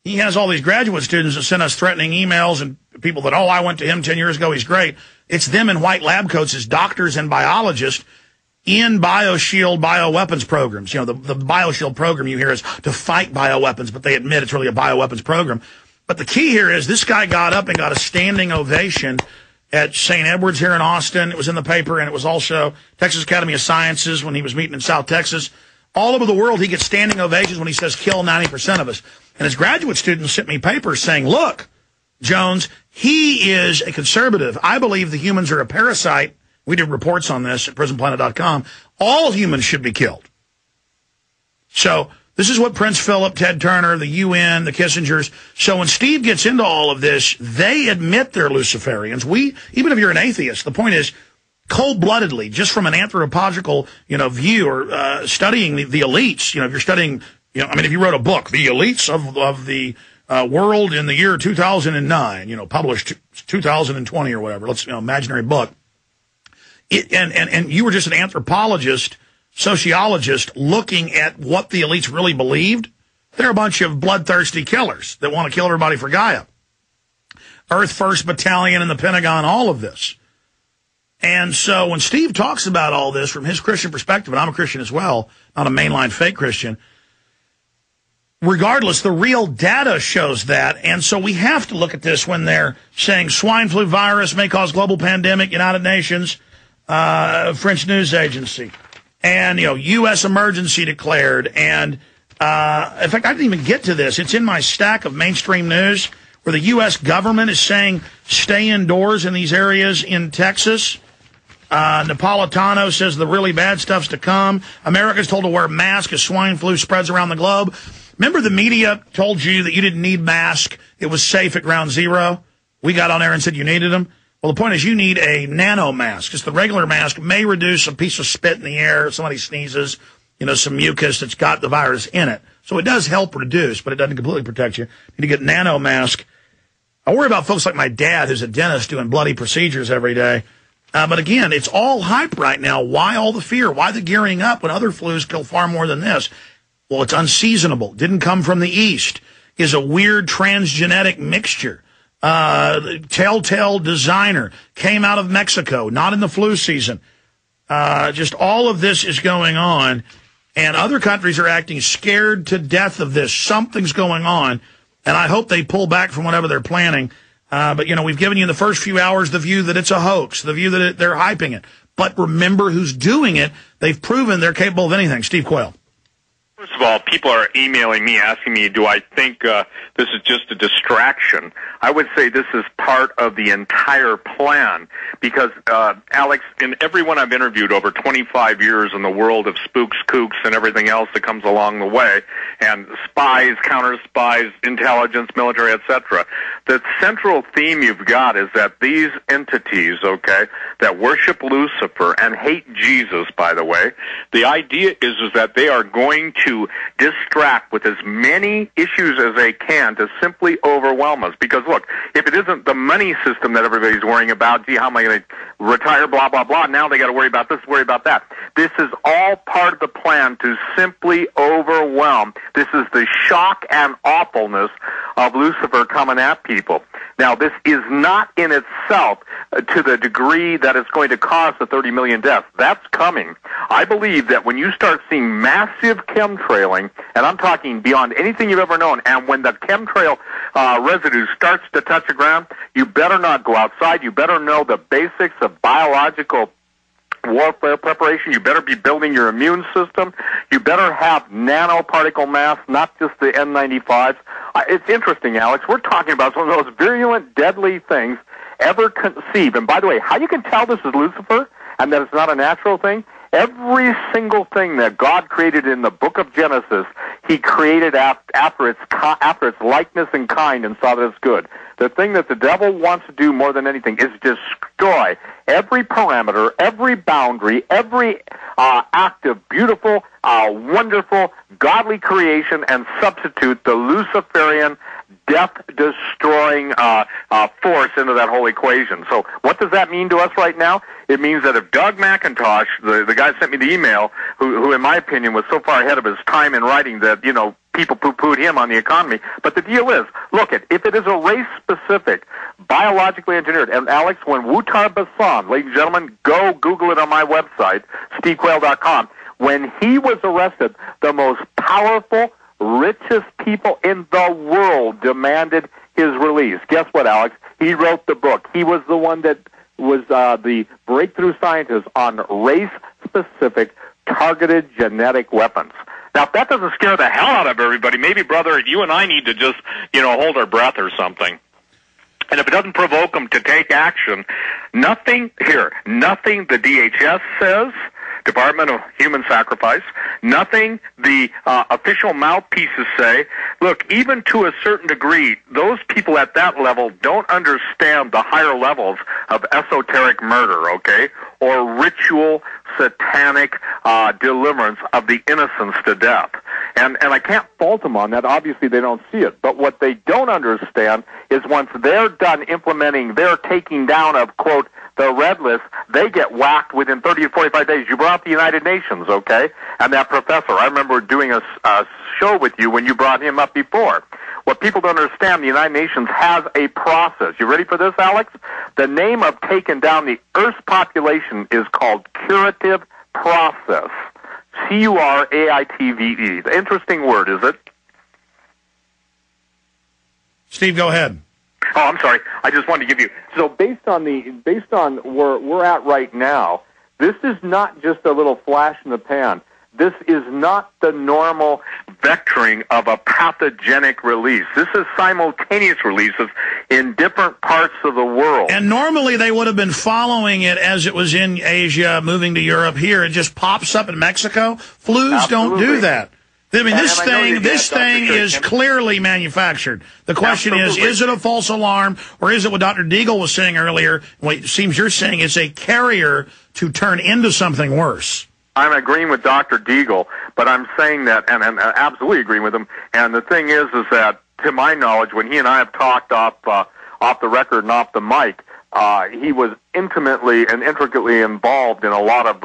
he has all these graduate students that send us threatening emails and people that, oh, I went to him 10 years ago, he's great. It's them in white lab coats as doctors and biologists in BioShield bioweapons programs. You know, the BioShield program you hear is to fight bioweapons, but they admit it's really a bioweapons program. But the key here is this guy got up and got a standing ovation at St. Edward's here in Austin. It was in the paper, and it was also Texas Academy of Sciences when he was meeting in South Texas. All over the world, he gets standing ovations when he says, kill 90% of us. And his graduate students sent me papers saying, look, Jones, he is a conservative. I believe the humans are a parasite. We did reports on this at prisonplanet.com. All humans should be killed. So this is what Prince Philip, Ted Turner, the UN, the Kissingers. So when Steve gets into all of this, they admit they're Luciferians. Even if you're an atheist, the point is, cold-bloodedly, just from an anthropological, view or studying the elites, if you're studying, if you wrote a book, The Elites of the World in the year 2009, published 2020 or whatever, imaginary book, and you were just an anthropologist, sociologist looking at what the elites really believed, they're a bunch of bloodthirsty killers that want to kill everybody for Gaia. Earth First Battalion and the Pentagon, all of this. And so when Steve talks about all this from his Christian perspective, and I'm a Christian as well, not a mainline fake Christian, regardless, the real data shows that. And so we have to look at this when they're saying swine flu virus may cause global pandemic, United Nations, French news agency, and, U.S. emergency declared. And, in fact, I didn't even get to this. It's in my stack of mainstream news where the U.S. government is saying stay indoors in these areas in Texas. Napolitano says the really bad stuff's to come. America's told to wear masks as swine flu spreads around the globe. Remember the media told you that you didn't need masks. It was safe at ground zero. We got on there and said you needed them. Well, the point is you need a nano mask. Just the regular mask may reduce a piece of spit in the air if somebody sneezes, some mucus that's got the virus in it. So it does help reduce, but it doesn't completely protect you. You need to get nano mask. I worry about folks like my dad, who's a dentist doing bloody procedures every day. But again, it's all hype right now. Why all the fear? Why the gearing up when other flus kill far more than this? Well, it's unseasonable. Didn't come from the East. Is a weird transgenetic mixture. Telltale designer came out of Mexico, not in the flu season. Just all of this is going on, and other countries are acting scared to death of this. Something's going on, and I hope they pull back from whatever they're planning. But, we've given you in the first few hours the view that it's a hoax, the view that they're hyping it. But remember who's doing it. They've proven they're capable of anything. Steve Quayle. First of all, people are emailing me asking me, do I think this is just a distraction? I would say this is part of the entire plan because, Alex, in everyone I've interviewed over 25 years in the world of spooks, kooks, and everything else that comes along the way, and spies, counter-spies, intelligence, military, etc., the central theme you've got is that these entities, that worship Lucifer and hate Jesus, by the way, the idea is that they are going to distract with as many issues as they can to simply overwhelm us. Because, look, if it isn't the money system that everybody's worrying about, gee, how am I going to retire, blah, blah, blah, now they got to worry about this, worry about that. This is all part of the plan to simply overwhelm. This is the shock and awfulness of Lucifer coming at people. Now, this is not in itself to the degree that it's going to cause the 30 million deaths. That's coming. I believe that when you start seeing massive chemtrailing, and I'm talking beyond anything you've ever known, and when the chemtrail residue starts to touch the ground, you better not go outside. You better know the basics of biological warfare preparation. You better be building your immune system. You better have nanoparticle mass, not just the N95s. It's interesting, Alex. We're talking about some of the most virulent, deadly things ever conceived. And by the way, how you can tell this is Lucifer and that it's not a natural thing? Every single thing that God created in the book of Genesis, he created after its likeness and kind and saw that it's good. The thing that the devil wants to do more than anything is destroy every parameter, every boundary, every act of beautiful, wonderful, godly creation and substitute the Luciferian death-destroying force into that whole equation. So what does that mean to us right now? It means that if Doug McIntosh, the guy sent me the email, who in my opinion was so far ahead of his time in writing that, people poo-pooed him on the economy. But the deal is, look, if it is a race-specific, biologically engineered, and Alex, when Wouter Bassan, ladies and gentlemen, go Google it on my website, stevequayle.com, when he was arrested, the most powerful, richest people in the world demanded his release. Guess what, Alex? He wrote the book. He was the one that was the breakthrough scientist on race-specific targeted genetic weapons. Now, if that doesn't scare the hell out of everybody, maybe, brother, you and I need to just, hold our breath or something. And if it doesn't provoke them to take action, nothing the DHS says, Department of Human Sacrifice, nothing the official mouthpieces say. Look, even to a certain degree, those people at that level don't understand the higher levels of esoteric murder, okay, or ritual satanic deliverance of the innocents to death. And I can't fault them on that. Obviously, they don't see it. But what they don't understand is once they're done implementing their taking down of, quote, the red list, they get whacked within 30 to 45 days. You brought up the United Nations, okay? And that professor, I remember doing a show with you when you brought him up before. What people don't understand, the United Nations has a process. You ready for this, Alex? The name of taking down the Earth's population is called curative process. Curative. Interesting word, is it? Steve, go ahead. Oh, I'm sorry. I just wanted to give you. So based on where we're at right now, this is not just a little flash in the pan. This is not the normal vectoring of a pathogenic release. This is simultaneous releases in different parts of the world. And normally they would have been following it as it was in Asia, moving to Europe. Here it just pops up in Mexico. Flus Absolutely. don't do that. I mean, this thing is Kim. clearly manufactured. The question is it a false alarm, or is it what Dr. Deagle was saying earlier? Well, it seems you're saying it's a carrier to turn into something worse. I'm agreeing with Dr. Deagle, but I'm saying that, and absolutely agreeing with him. And the thing is that, to my knowledge, when he and I have talked off the record and off the mic, he was intimately and intricately involved in a lot of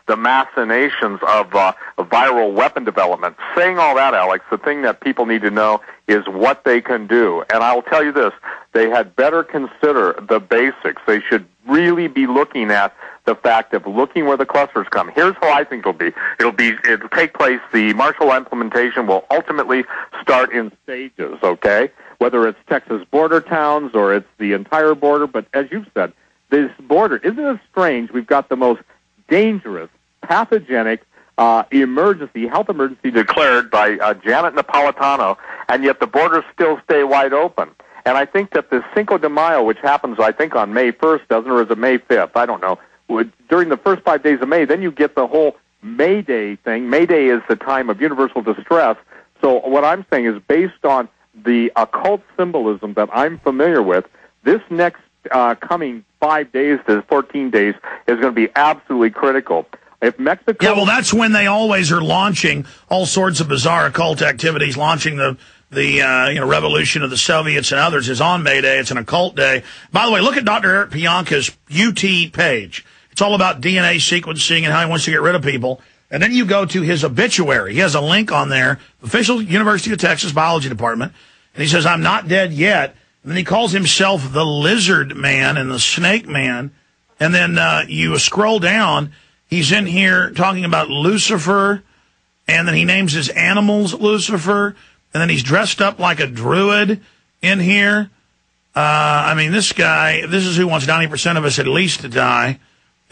the machinations of viral weapon development. Saying all that, Alex, the thing that people need to know is what they can do. And I'll tell you this, they had better consider the basics. They should really be looking at the fact of looking where the clusters come. Here's how I think it'll be. It'll take place, the martial law implementation will ultimately start in stages, okay? Whether it's Texas border towns or it's the entire border, but as you've said, this border, isn't it strange? We've got the most dangerous, pathogenic health emergency declared by Janet Napolitano, and yet the borders still stay wide open. And I think that the Cinco de Mayo, which happens, I think, on May 1st, doesn't, or is it May 5th? I don't know. During the first 5 days of May, then you get the whole May Day thing. May Day is the time of universal distress. So what I'm saying is based on the occult symbolism that I'm familiar with, this next coming 5 days to 14 days is going to be absolutely critical. If Mexico... Yeah, well, that's when they always are launching all sorts of bizarre occult activities, launching the revolution of the Soviets and others is on May Day. It's an occult day. By the way, look at Dr. Eric Pianka's UT page. It's all about DNA sequencing and how he wants to get rid of people. And then you go to his obituary. He has a link on there, official University of Texas Biology Department. And he says, I'm not dead yet. And then he calls himself the Lizard Man and the Snake Man. And then you scroll down. He's in here talking about Lucifer. And then he names his animals Lucifer. And then he's dressed up like a druid in here. This guy, this is who wants 90% of us at least to die.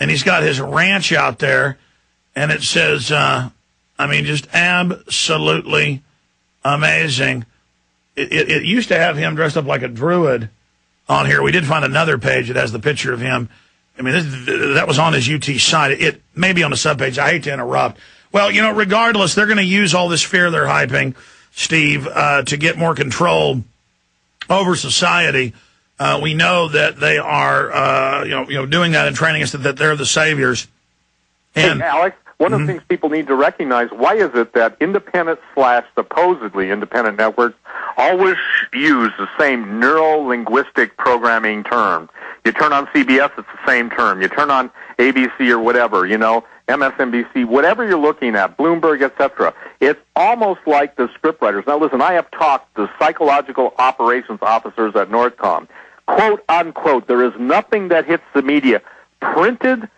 And he's got his ranch out there. And it says, just absolutely amazing. It used to have him dressed up like a druid on here. We did find another page that has the picture of him. That was on his UT site. It may be on a subpage. I hate to interrupt. Well, regardless, they're going to use all this fear they're hyping, Steve, to get more control over society. We know that they are, doing that and training us that they're the saviors. And hey, Alex, One of the things people need to recognize, why is it that independent / supposedly independent networks always use the same neuro-linguistic programming term? You turn on CBS, it's the same term. You turn on ABC or whatever, MSNBC, whatever you're looking at, Bloomberg, etc. It's almost like the scriptwriters. Now, listen, I have talked to psychological operations officers at Northcom. Quote, unquote, there is nothing that hits the media, printed,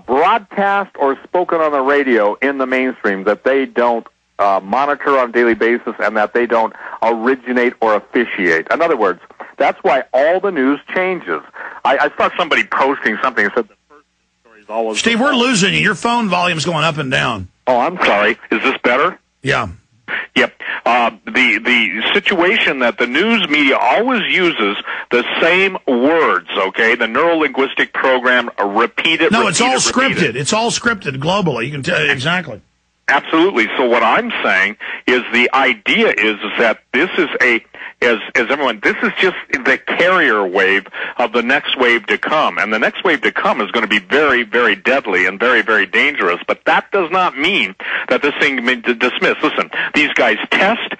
broadcast, or spoken on the radio in the mainstream that they don't monitor on a daily basis and that they don't originate or officiate. In other words, that's why all the news changes. I saw somebody posting something that said the first story is always... Steve, we're losing you. Your phone volume's going up and down. Oh, I'm sorry. Is this better? Yeah. Yep. The situation that the news media always uses the same words, okay? The neuro-linguistic program, repeat it, No, repeat it's all it, repeat scripted. it. It's all scripted globally. You can tell exactly. Absolutely. So what I'm saying is the idea is that this is this is just the carrier wave of the next wave to come. And the next wave to come is going to be very, very deadly and very, very dangerous. But that does not mean that this thing can be dismissed. Listen, these guys test